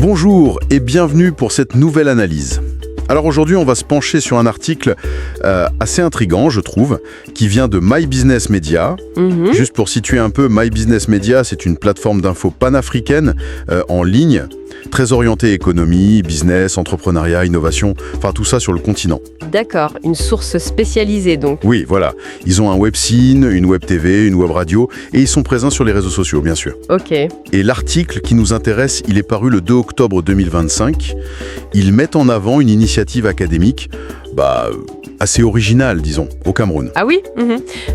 Bonjour et bienvenue pour cette nouvelle analyse. Alors aujourd'hui, on va se pencher sur un article assez intriguant, je trouve, qui vient de My Business Media. Juste pour situer un peu, My Business Media, c'est une plateforme d'infos panafricaine en ligne, très orientée économie, business, entrepreneuriat, innovation, enfin tout ça sur le continent. D'accord, une source spécialisée donc. Oui, voilà. Ils ont un webzine, une web TV, une web radio, et ils sont présents sur les réseaux sociaux, bien sûr. Ok. Et l'article qui nous intéresse, il est paru le 2 octobre 2025. Ils mettent en avant une initiative académique, assez originale, disons, au Cameroun. Ah oui.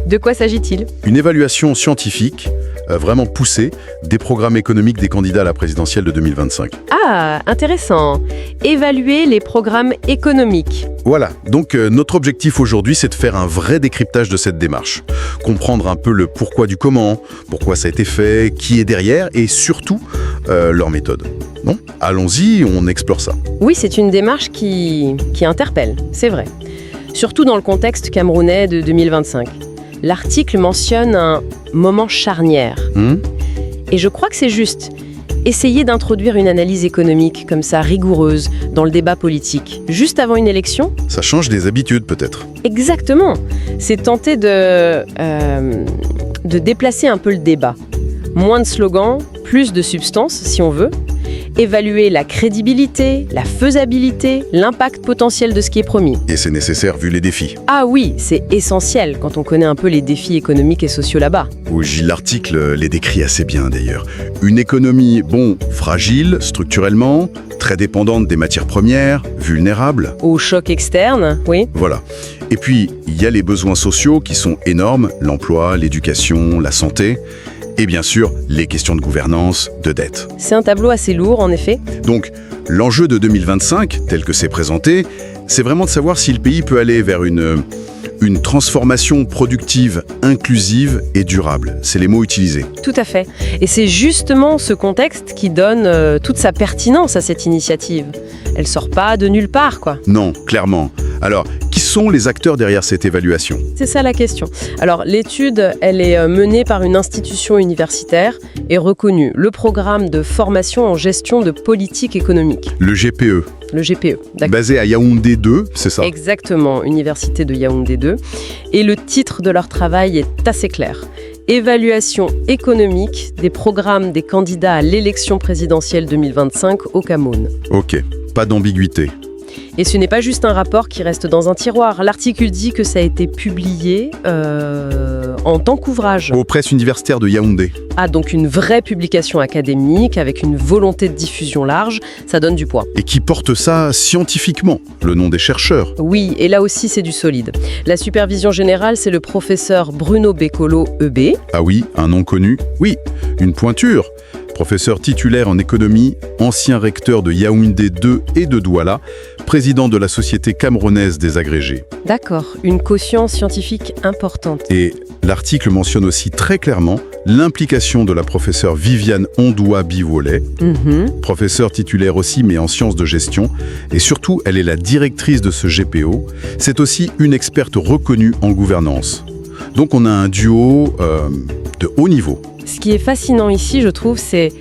De quoi s'agit-il? Une évaluation scientifique, vraiment poussée, des programmes économiques des candidats à la présidentielle de 2025. Ah, intéressant. Évaluer les programmes économiques. Voilà, donc notre objectif aujourd'hui, c'est de faire un vrai décryptage de cette démarche. Comprendre un peu le pourquoi du comment, pourquoi ça a été fait, qui est derrière et surtout leur méthode. Non ? Allons-y, on explore ça. Oui, c'est une démarche qui interpelle, c'est vrai. Surtout dans le contexte camerounais de 2025. L'article mentionne un moment charnière. Et je crois que c'est juste. Essayer d'introduire une analyse économique comme ça, rigoureuse, dans le débat politique, juste avant une élection. Ça change des habitudes peut-être. Exactement. C'est tenter de déplacer un peu le débat. Moins de slogans, plus de substance, si on veut. Évaluer la crédibilité, la faisabilité, l'impact potentiel de ce qui est promis. Et c'est nécessaire vu les défis. Ah oui, c'est essentiel quand on connaît un peu les défis économiques et sociaux là-bas. Oui, l'article les décrit assez bien d'ailleurs. Une économie, fragile structurellement, très dépendante des matières premières, vulnérable. Au choc externe, oui. Voilà. Et puis, il y a les besoins sociaux qui sont énormes, l'emploi, l'éducation, la santé. Et bien sûr, les questions de gouvernance, de dette. C'est un tableau assez lourd, en effet. Donc, l'enjeu de 2025, tel que c'est présenté, c'est vraiment de savoir si le pays peut aller vers une transformation productive, inclusive et durable. C'est les mots utilisés. Tout à fait. Et c'est justement ce contexte qui donne toute sa pertinence à cette initiative. Elle sort pas de nulle part, quoi. Non, clairement. Alors, qui sont les acteurs derrière cette évaluation ? C'est ça la question. Alors, l'étude, elle est menée par une institution universitaire et reconnue. Le programme de formation en gestion de politique économique. Le GPE. Le GPE, d'accord. Basé à Yaoundé 2, c'est ça ? Exactement, Université de Yaoundé 2. Et le titre de leur travail est assez clair. Évaluation économique des programmes des candidats à l'élection présidentielle 2025 au Cameroun. Ok, pas d'ambiguïté. Et ce n'est pas juste un rapport qui reste dans un tiroir. L'article dit que ça a été publié en tant qu'ouvrage. Aux presses universitaires de Yaoundé. Ah, donc une vraie publication académique avec une volonté de diffusion large, ça donne du poids. Et qui porte ça scientifiquement, le nom des chercheurs. Oui, et là aussi c'est du solide. La supervision générale, c'est le professeur Bruno Bekolo, EB. Ah oui, un nom connu. Oui, une pointure. Professeur titulaire en économie, ancien recteur de Yaoundé 2 et de Douala, président de la Société camerounaise des agrégés. D'accord, une caution scientifique importante. Et l'article mentionne aussi très clairement l'implication de la professeure Viviane Ondoua-Biwolet, professeure titulaire aussi mais en sciences de gestion, et surtout elle est la directrice de ce GPO. C'est aussi une experte reconnue en gouvernance. Donc on a un duo de haut niveau. Ce qui est fascinant ici, je trouve, c'est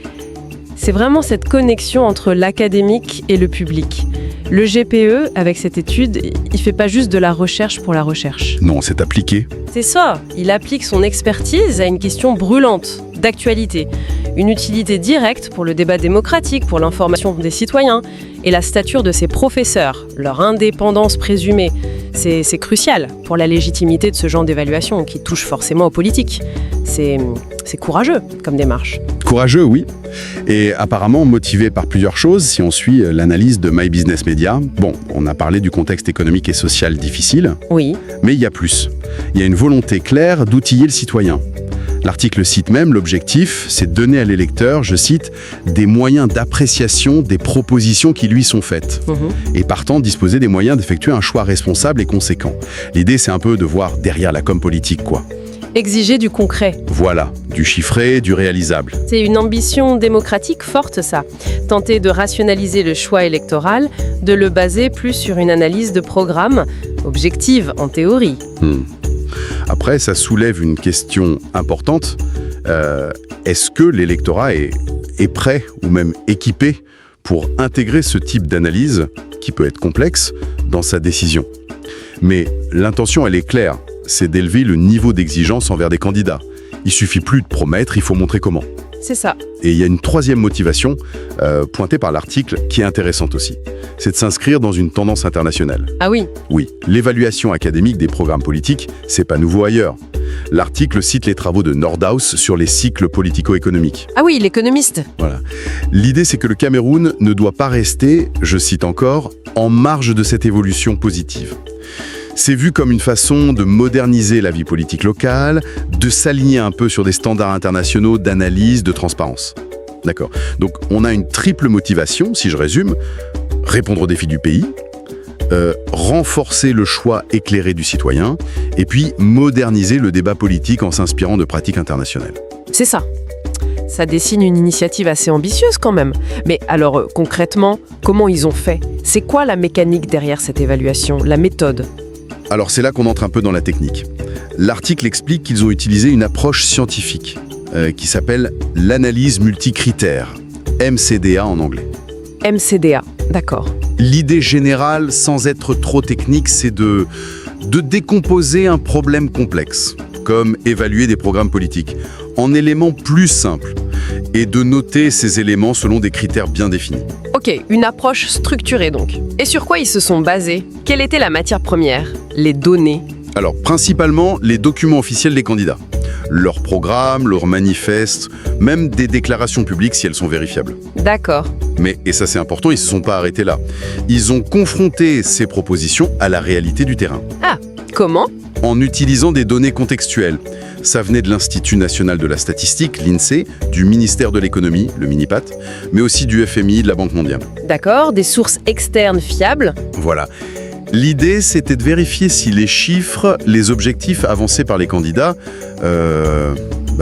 vraiment cette connexion entre l'académique et le public. Le GPE, avec cette étude, il fait pas juste de la recherche pour la recherche. Non, c'est appliqué. C'est ça, il applique son expertise à une question brûlante, d'actualité. Une utilité directe pour le débat démocratique, pour l'information des citoyens et la stature de ses professeurs, leur indépendance présumée. C'est crucial pour la légitimité de ce genre d'évaluation qui touche forcément aux politiques. C'est courageux comme démarche. Courageux, oui. Et apparemment motivé par plusieurs choses, si on suit l'analyse de My Business Media. Bon, on a parlé du contexte économique et social difficile. Oui. Mais il y a plus. Il y a une volonté claire d'outiller le citoyen. L'article cite même l'objectif, c'est de donner à l'électeur, je cite, des moyens d'appréciation des propositions qui lui sont faites. Et partant, disposer des moyens d'effectuer un choix responsable et conséquent. L'idée, c'est un peu de voir derrière la com politique, quoi. Exiger du concret. Voilà, du chiffré, du réalisable. C'est une ambition démocratique forte, ça. Tenter de rationaliser le choix électoral, de le baser plus sur une analyse de programme, objective en théorie. Après, ça soulève une question importante. Est-ce que l'électorat est prêt ou même équipé pour intégrer ce type d'analyse, qui peut être complexe, dans sa décision. Mais l'intention, elle est claire, c'est d'élever le niveau d'exigence envers des candidats. Il suffit plus de promettre, il faut montrer comment. C'est ça. Et il y a une troisième motivation, pointée par l'article, qui est intéressante aussi. C'est de s'inscrire dans une tendance internationale. Ah oui. Oui, l'évaluation académique des programmes politiques, c'est pas nouveau ailleurs. L'article cite les travaux de Nordhaus sur les cycles politico-économiques. Ah oui, l'économiste. Voilà. L'idée, c'est que le Cameroun ne doit pas rester, je cite encore, en marge de cette évolution positive. C'est vu comme une façon de moderniser la vie politique locale, de s'aligner un peu sur des standards internationaux d'analyse, de transparence. D'accord. Donc on a une triple motivation, si je résume, répondre aux défis du pays, renforcer le choix éclairé du citoyen, et puis moderniser le débat politique en s'inspirant de pratiques internationales. C'est ça. Ça dessine une initiative assez ambitieuse quand même. Mais alors, concrètement, comment ils ont fait? C'est quoi la mécanique derrière cette évaluation, la méthode? Alors c'est là qu'on entre un peu dans la technique. L'article explique qu'ils ont utilisé une approche scientifique qui s'appelle l'analyse multicritère, MCDA en anglais. MCDA, d'accord. L'idée générale, sans être trop technique, c'est de décomposer un problème complexe, comme évaluer des programmes politiques, en éléments plus simples, et de noter ces éléments selon des critères bien définis. Ok, une approche structurée donc. Et sur quoi ils se sont basés? Quelle était la matière première? Les données? Alors, principalement, les documents officiels des candidats. Leurs programmes, leurs manifestes, même des déclarations publiques si elles sont vérifiables. D'accord. Mais, et ça c'est important, ils ne se sont pas arrêtés là. Ils ont confronté ces propositions à la réalité du terrain. Ah, comment? En utilisant des données contextuelles. Ça venait de l'Institut national de la statistique, l'INSEE, du ministère de l'économie, le MINIPAT, mais aussi du FMI, de la Banque mondiale. D'accord, des sources externes fiables? Voilà. L'idée, c'était de vérifier si les chiffres, les objectifs avancés par les candidats,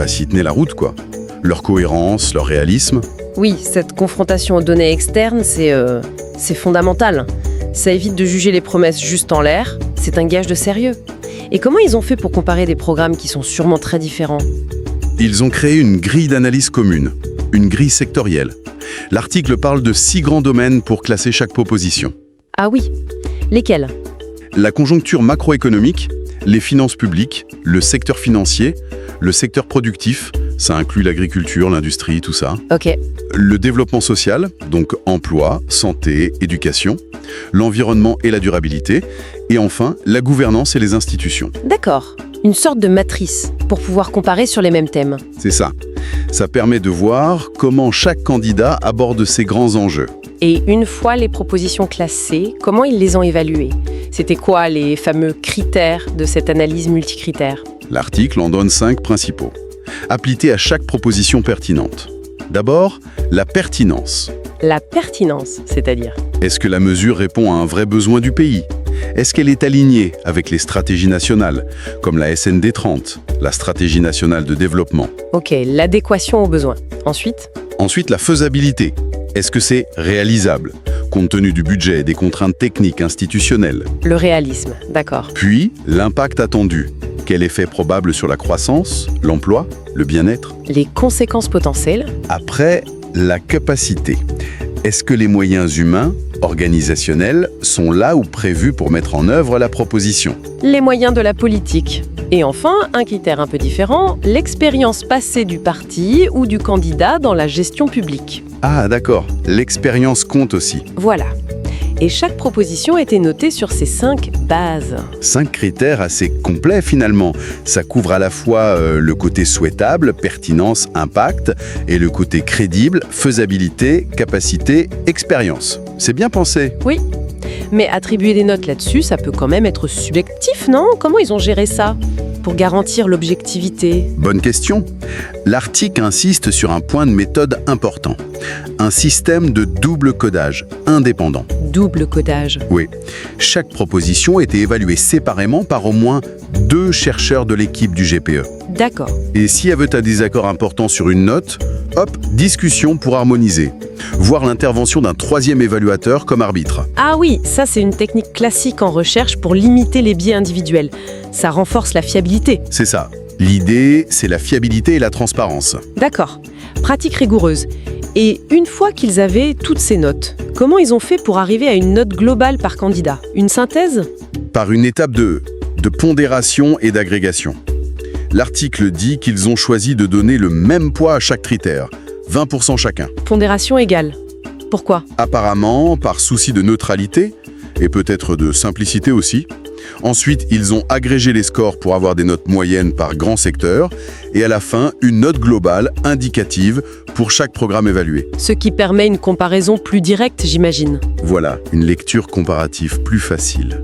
s'ils tenaient la route, quoi. Leur cohérence, leur réalisme. Oui, cette confrontation aux données externes, c'est fondamental. Ça évite de juger les promesses juste en l'air, c'est un gage de sérieux. Et comment ils ont fait pour comparer des programmes qui sont sûrement très différents? Ils ont créé une grille d'analyse commune, une grille sectorielle. L'article parle de 6 grands domaines pour classer chaque proposition. Ah oui, lesquels? La conjoncture macroéconomique, les finances publiques, le secteur financier, le secteur productif, ça inclut l'agriculture, l'industrie, tout ça. Ok. Le développement social, donc emploi, santé, éducation, l'environnement et la durabilité, et enfin, la gouvernance et les institutions. D'accord. Une sorte de matrice pour pouvoir comparer sur les mêmes thèmes. C'est ça. Ça permet de voir comment chaque candidat aborde ces grands enjeux. Et une fois les propositions classées, comment ils les ont évaluées? C'était quoi les fameux critères de cette analyse multicritère? L'article en donne 5 principaux, appliqués à chaque proposition pertinente. D'abord, la pertinence. La pertinence, c'est-à-dire? Est-ce que la mesure répond à un vrai besoin du pays? Est-ce qu'elle est alignée avec les stratégies nationales, comme la SND 30, la stratégie nationale de développement? Ok, l'adéquation aux besoins. Ensuite, la faisabilité. Est-ce que c'est réalisable, compte tenu du budget et des contraintes techniques institutionnelles? le réalisme, d'accord. Puis, l'impact attendu. Quel effet probable sur la croissance, l'emploi, le bien-être? Les conséquences potentielles? Après, la capacité. Est-ce que les moyens humains, organisationnels, sont là ou prévus pour mettre en œuvre la proposition? Les moyens de la politique. Et enfin, un critère un peu différent, l'expérience passée du parti ou du candidat dans la gestion publique. Ah, d'accord. L'expérience compte aussi. Voilà. Et chaque proposition était notée sur ces 5 bases. 5 critères assez complets finalement. Ça couvre à la fois le côté souhaitable, pertinence, impact, et le côté crédible, faisabilité, capacité, expérience. C'est bien pensé. Oui. Mais attribuer des notes là-dessus, ça peut quand même être subjectif, non? Comment ils ont géré ça pour garantir l'objectivité? Bonne question. L'article insiste sur un point de méthode important. Un système de double codage, indépendant. Double codage. Oui. Chaque proposition était évaluée séparément par au moins 2 chercheurs de l'équipe du GPE. D'accord. Et s'il y avait un désaccord important sur une note, hop, discussion pour harmoniser. Voire l'intervention d'un 3e évaluateur comme arbitre. Ah oui, ça c'est une technique classique en recherche pour limiter les biais individuels. Ça renforce la fiabilité. C'est ça. L'idée, c'est la fiabilité et la transparence. D'accord. Pratique rigoureuse. Et une fois qu'ils avaient toutes ces notes, comment ils ont fait pour arriver à une note globale par candidat? Une synthèse? Par une étape de pondération et d'agrégation. L'article dit qu'ils ont choisi de donner le même poids à chaque critère, 20% chacun. Pondération égale. Pourquoi? Apparemment, par souci de neutralité, et peut-être de simplicité aussi. Ensuite, ils ont agrégé les scores pour avoir des notes moyennes par grand secteur, et à la fin, une note globale indicative pour chaque programme évalué. Ce qui permet une comparaison plus directe, j'imagine. Voilà, une lecture comparative plus facile.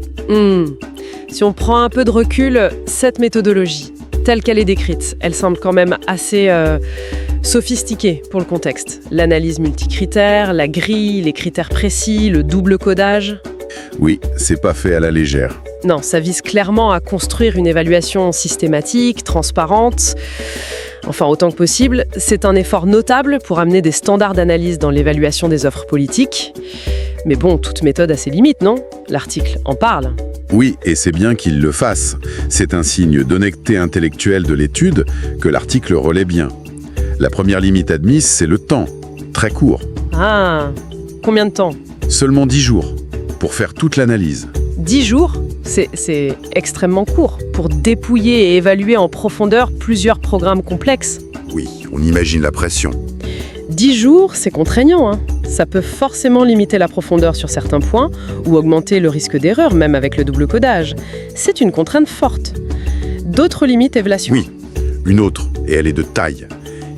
Si on prend un peu de recul, cette méthodologie, telle qu'elle est décrite, elle semble quand même assez sophistiquée pour le contexte. L'analyse multicritère, la grille, les critères précis, le double codage. Oui, c'est pas fait à la légère. Non, ça vise clairement à construire une évaluation systématique, transparente. Enfin, autant que possible, c'est un effort notable pour amener des standards d'analyse dans l'évaluation des offres politiques. Mais bon, toute méthode a ses limites, non? L'article en parle. Oui, et c'est bien qu'il le fasse. C'est un signe d'honnêteté intellectuelle de l'étude que l'article relaie bien. La première limite admise, c'est le temps. Très court. Ah, combien de temps? Seulement 10 jours, pour faire toute l'analyse. 10 jours? C'est extrêmement court pour dépouiller et évaluer en profondeur plusieurs programmes complexes. Oui, on imagine la pression. 10 jours, c'est contraignant, hein. Ça peut forcément limiter la profondeur sur certains points ou augmenter le risque d'erreur, même avec le double codage. C'est une contrainte forte. D'autres limites évaluation? Oui, une autre, et elle est de taille.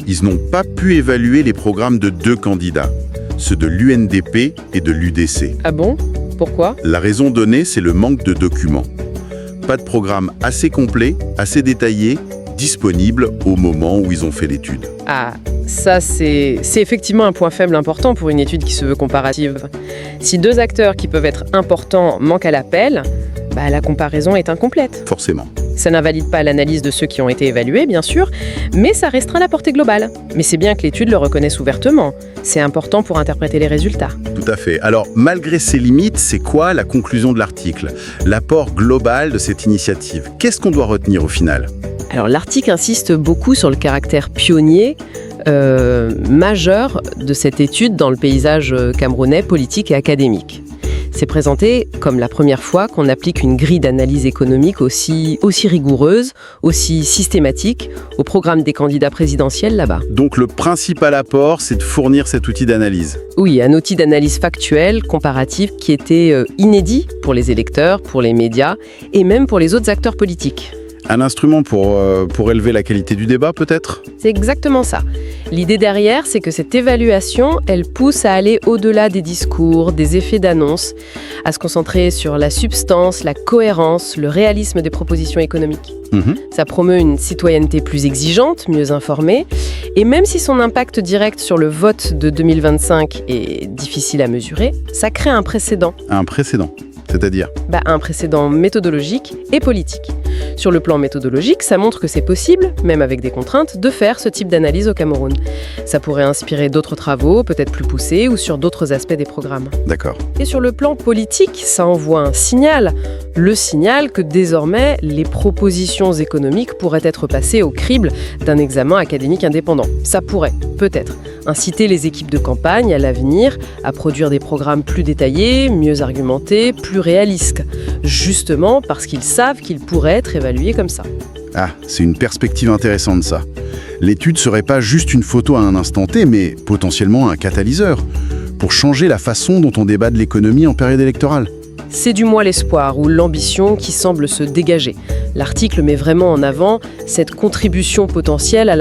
Ils n'ont pas pu évaluer les programmes de 2 candidats, ceux de l'UNDP et de l'UDC. Ah bon? Pourquoi? La raison donnée, c'est le manque de documents. Pas de programme assez complet, assez détaillé, disponible au moment où ils ont fait l'étude. Ah, ça c'est effectivement un point faible important pour une étude qui se veut comparative. Si 2 acteurs qui peuvent être importants manquent à l'appel, la comparaison est incomplète. Forcément. Ça n'invalide pas l'analyse de ceux qui ont été évalués, bien sûr, mais ça restreint la portée globale. Mais c'est bien que l'étude le reconnaisse ouvertement. C'est important pour interpréter les résultats. Tout à fait. Alors, malgré ces limites, c'est quoi la conclusion de l'article? L'apport global de cette initiative? Qu'est-ce qu'on doit retenir au final? Alors, l'article insiste beaucoup sur le caractère pionnier, majeur de cette étude dans le paysage camerounais politique et académique. C'est présenté comme la première fois qu'on applique une grille d'analyse économique aussi rigoureuse, aussi systématique au programme des candidats présidentiels là-bas. Donc le principal apport, c'est de fournir cet outil d'analyse. Oui, un outil d'analyse factuelle, comparative, qui était inédit pour les électeurs, pour les médias et même pour les autres acteurs politiques. Un instrument pour élever la qualité du débat, peut-être? C'est exactement ça. L'idée derrière, c'est que cette évaluation, elle pousse à aller au-delà des discours, des effets d'annonce, à se concentrer sur la substance, la cohérence, le réalisme des propositions économiques. Ça promeut une citoyenneté plus exigeante, mieux informée, et même si son impact direct sur le vote de 2025 est difficile à mesurer, ça crée un précédent. Un précédent, c'est-à-dire? Un précédent méthodologique et politique. Sur le plan méthodologique, ça montre que c'est possible, même avec des contraintes, de faire ce type d'analyse au Cameroun. Ça pourrait inspirer d'autres travaux, peut-être plus poussés, ou sur d'autres aspects des programmes. D'accord. Et sur le plan politique, ça envoie un signal. Le signal que désormais, les propositions économiques pourraient être passées au crible d'un examen académique indépendant. Ça pourrait, peut-être, inciter les équipes de campagne à l'avenir à produire des programmes plus détaillés, mieux argumentés, plus réalistes. Justement parce qu'ils savent qu'ils pourraient être évalués comme ça. Ah, c'est une perspective intéressante ça. L'étude serait pas juste une photo à un instant T, mais potentiellement un catalyseur pour changer la façon dont on débat de l'économie en période électorale. C'est du moins l'espoir ou l'ambition qui semble se dégager. L'article met vraiment en avant cette contribution potentielle à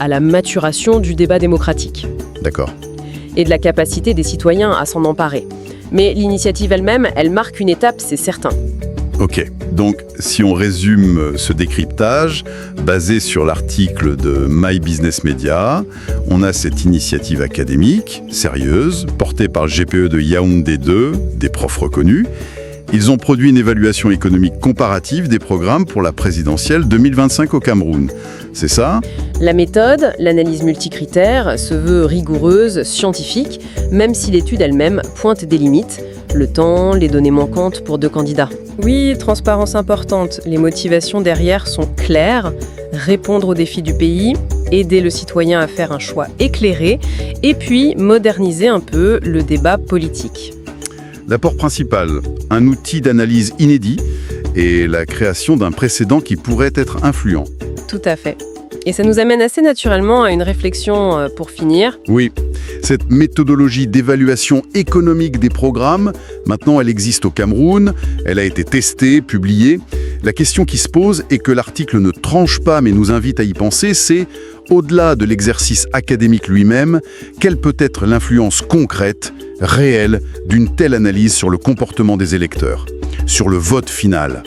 la maturation du débat démocratique. D'accord. Et de la capacité des citoyens à s'en emparer. Mais l'initiative elle-même, elle marque une étape, c'est certain. Ok, donc si on résume ce décryptage, basé sur l'article de My Business Media, on a cette initiative académique, sérieuse, portée par le GPE de Yaoundé 2, des profs reconnus. Ils ont produit une évaluation économique comparative des programmes pour la présidentielle 2025 au Cameroun. C'est ça? La méthode, l'analyse multicritère, se veut rigoureuse, scientifique, même si l'étude elle-même pointe des limites. Le temps, les données manquantes pour 2 candidats. Oui, transparence importante. Les motivations derrière sont claires. Répondre aux défis du pays, aider le citoyen à faire un choix éclairé, et puis moderniser un peu le débat politique. L'apport principal, un outil d'analyse inédit et la création d'un précédent qui pourrait être influent. Tout à fait. Et ça nous amène assez naturellement à une réflexion pour finir. Oui, cette méthodologie d'évaluation économique des programmes, maintenant elle existe au Cameroun, elle a été testée, publiée. La question qui se pose et que l'article ne tranche pas mais nous invite à y penser, c'est, au-delà de l'exercice académique lui-même, quelle peut être l'influence concrète, réelle, d'une telle analyse sur le comportement des électeurs, sur le vote final.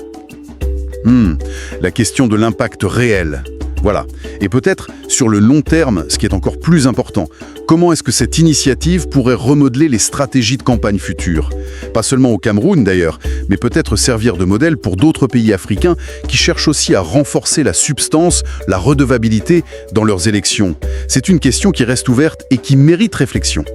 La question de l'impact réel. Voilà. Et peut-être, sur le long terme, ce qui est encore plus important, comment est-ce que cette initiative pourrait remodeler les stratégies de campagne futures? Pas seulement au Cameroun d'ailleurs, mais peut-être servir de modèle pour d'autres pays africains qui cherchent aussi à renforcer la substance, la redevabilité dans leurs élections. C'est une question qui reste ouverte et qui mérite réflexion.